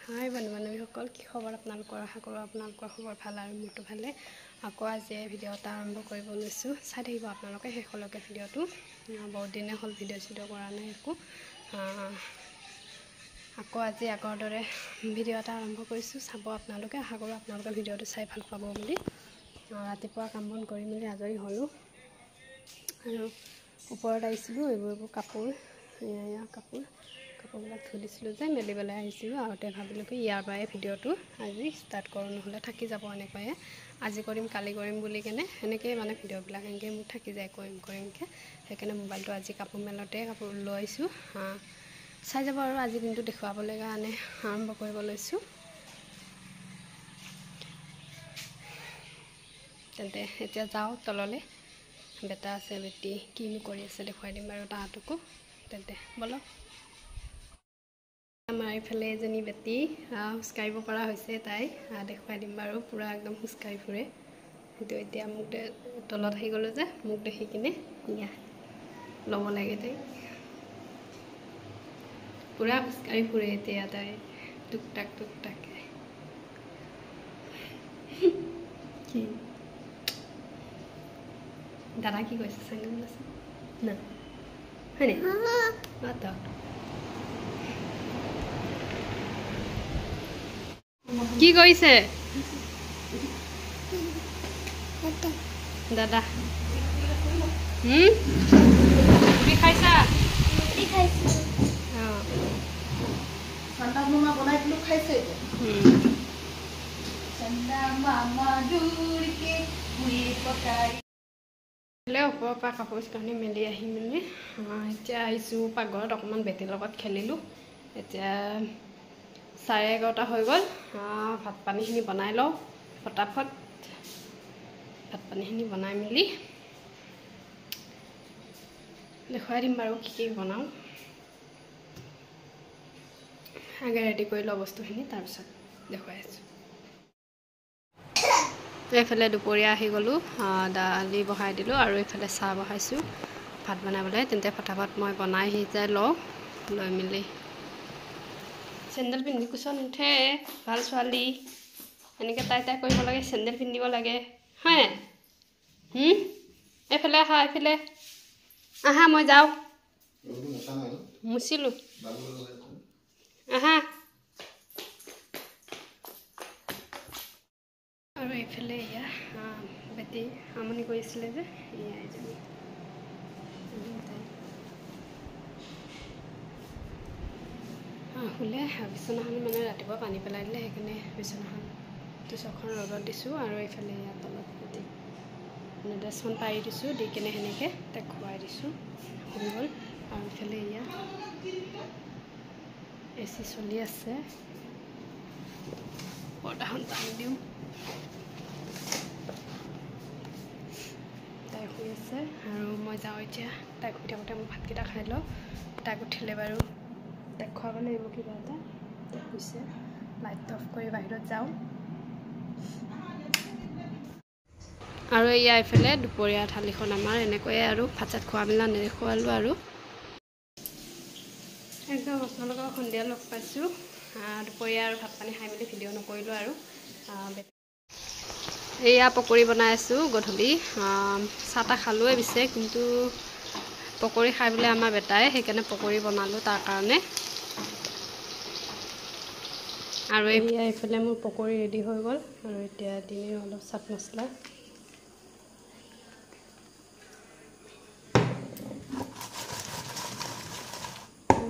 হাই বন্ধু-বান্ধৱীসকল, কি খবৰ আপোনালোকৰ? আশা কৰোঁ আপোনালোকৰ খবৰ ভাল আৰু মোৰটো ভালে। আকৌ আজি ভিডিঅ' এটা আৰম্ভ কৰিব লৈছোঁ। চাই থাকিব আপোনালোকে শেষলৈকে ভিডিঅ'টো। বহুত দিনে হ'ল ভিডিঅ' কৰা নাই একো। আকৌ আজি আগৰ দৰে ভিডিঅ' এটা আৰম্ভ কৰিছোঁ, চাব আপোনালোকে। আশা কৰোঁ আপোনালোকে ভিডিঅ'টো চাই ভাল পাব বুলি। ৰাতিপুৱা কাম বন কৰি মেলি আজৰি হ'লোঁ আৰু ওপৰত আহিছিলোঁ। এইবোৰ কাপোৰ কাপোৰবিলাক ধুই দিছিলোঁ যে মেলিবলৈ আহিছিলোঁ। আগতে ভাবিলোঁ কি ইয়াৰ পৰাই ভিডিঅ'টো আজি ষ্টাৰ্ট কৰোঁ, নহ'লে থাকি যাব এনেকৈয়ে। আজি কৰিম কালি কৰিম বুলি কেনে সেনেকৈয়ে মানে ভিডিঅ'বিলাক এনেকৈ মোৰ থাকি যায় কৰিমকৈ। সেইকাৰণে মোবাইলটো আজি কাপোৰ মেলতে কাপোৰ লৈ আহিছোঁ। চাই যাব আৰু আজি দিনটো দেখুৱাবলৈ কাৰণে আৰম্ভ কৰিব লৈছোঁ। তেন্তে এতিয়া যাওঁ তললৈ। বেটা আছে, বেটি কিনো কৰি আছে দেখুৱাই দিম বাৰু তাহাঁতকো। তেন্তে বলক। আমাৰ এইফালে এজনী বেটি খোজকাঢ়িব পৰা হৈছে। তাই দেখুৱাই দিম বাৰু। পূৰা একদম খোজকাঢ়ি ফুৰে। কিন্তু এতিয়া মোক তলত আহি গ'লোঁ যে মোক দেখি কিনে ল'ব লাগে। তাই পূৰা খোজকাঢ়ি ফুৰে এতিয়া। তাই টুক টাক কি দাদা কি কৈছে? চেণ্ডেল আছে না হয়নে? কি কৰিছে দাদা? পুৰি খাইছা? ওপৰৰ পৰা কাপোৰ কানি মেলি আহি মেলি এতিয়া আহিছোঁ পাকঘৰত। অকণমান বেটীৰ লগত খেলিলোঁ। এতিয়া 11:30 হৈ গ'ল। ভাত পানীখিনি বনাই লওঁ ফটাফট। ভাত পানীখিনি বনাই মেলি দেখুৱাই দিম বাৰু কি কি বনাওঁ। আগে ৰেডি কৰি লওঁ বস্তুখিনি, তাৰপিছত দেখুৱাই আছোঁ। এইফালে দুপৰীয়া আহি গ'লোঁ, দালি বহাই দিলোঁ আৰু এইফালে চাহ বহাইছোঁ ভাত বনাবলৈ। তেন্তে ফটাফট মই বনাই সিজাই লওঁ। লৈ মেলি চেণ্ডেল পিন্ধি কোচত নুঠে, ভাল ছোৱালী। এনেকৈ তাই কৰিব লাগে, চেণ্ডেল পিন্ধিব লাগে হয়। এইফালে আহা, এইফালে আহা, মই যাওঁ। মুচিলোঁ, আহা। আৰু এইফালে এয়া বেটি আমনি কৰিছিলে যে এজনী শুলে। বিচনাখন মানে ৰাতিপুৱা পানী পেলাই দিলে, সেইকাৰণে বিচনাখনটো চখন ৰ'দত দিছোঁ। আৰু এইফালে ইয়াত তলত বেটি ড্ৰেছখন পাৰি দিছোঁ, দি কিনে সেনেকৈ তাক খুৱাই দিছোঁ, শুই গ'ল। আৰু এইফালে ইয়াত AC চলি আছে, পৰ্দাখন টানি দিওঁ। তাই শুই আছে আৰু মই যাওঁ এতিয়া। তাইক শুই থাকোঁতে মই ভাতকেইটা খাই লওঁ। তাইক উঠিলে বাৰু তাইক খুৱাব লাগিব কিবা এটা। তাইক শুইছে, লাইটটো অফ কৰি বাহিৰত যাওঁ। আৰু এয়া এইফালে দুপৰীয়া থালিখন আমাৰ এনেকৈয়ে আৰু ভাত চাত খোৱা মেলা নেদেখুৱালোঁ আৰু একদম আপোনালোকক সন্ধিয়া লগ পাইছোঁ। দুপৰীয়া আৰু ভাত পানী খাই মেলি ভিডিঅ' নকৰিলোঁ আৰু। এয়া পকৰি বনাই আছোঁ গধূলি। চাহ তাহ খালোঁৱে পিছে, কিন্তু পকৰি খাই বোলে আমাৰ বেটাই, সেইকাৰণে পকৰি বনালোঁ তাৰ কাৰণে। আৰু এয়া এইফালে মোৰ পকৰি ৰেডি হৈ গ'ল। আৰু এতিয়া দিমেই অলপ চাট মছলা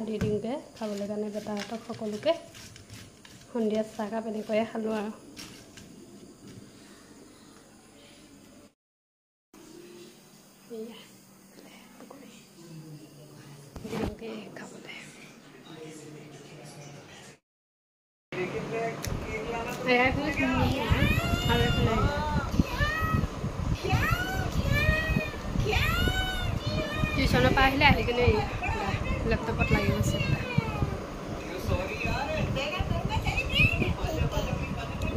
দি দিওঁগৈ খাবলৈ কাৰণে বেটাহঁতক সকলোকে। সন্ধিয়া চাহকাপ এনেকৈয়ে খালোঁ আৰু। দিওঁগৈ খাবলৈ। আৰু এইফালে টিউশ্যনৰ পৰা আহিলে, আহি কিনে লেপটপত লাগি গৈছে।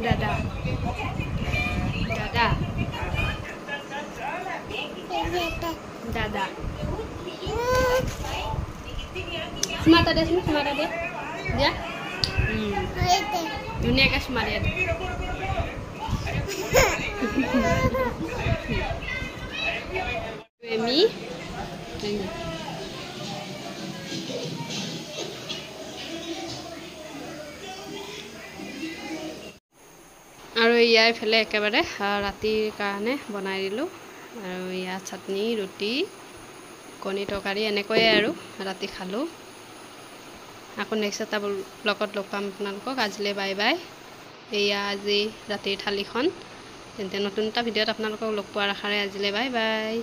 দাদা দাদা দাদা স্মাৰ্ট দে দিয়া। ধুনীয়াকৈ চুমা দিয়া আমি আৰু ইয়াৰ ফালে একেবাৰে ৰাতিৰ কাৰণে বনাই দিলোঁ আৰু ইয়াত চাটনি ৰুটি কণী তৰকাৰী এনেকৈয়ে আৰু ৰাতি খালোঁ আকৌ নেক্সট এটা ব্লগত লগ পাম আপোনালোকক আজিলৈ বাই বাই এয়া আজি ৰাতিৰ থালিখন তেন্তে নতুন এটা ভিডিঅ'ত আপোনালোকক লগ পোৱাৰ আশাৰে আজিলৈ বাই বাই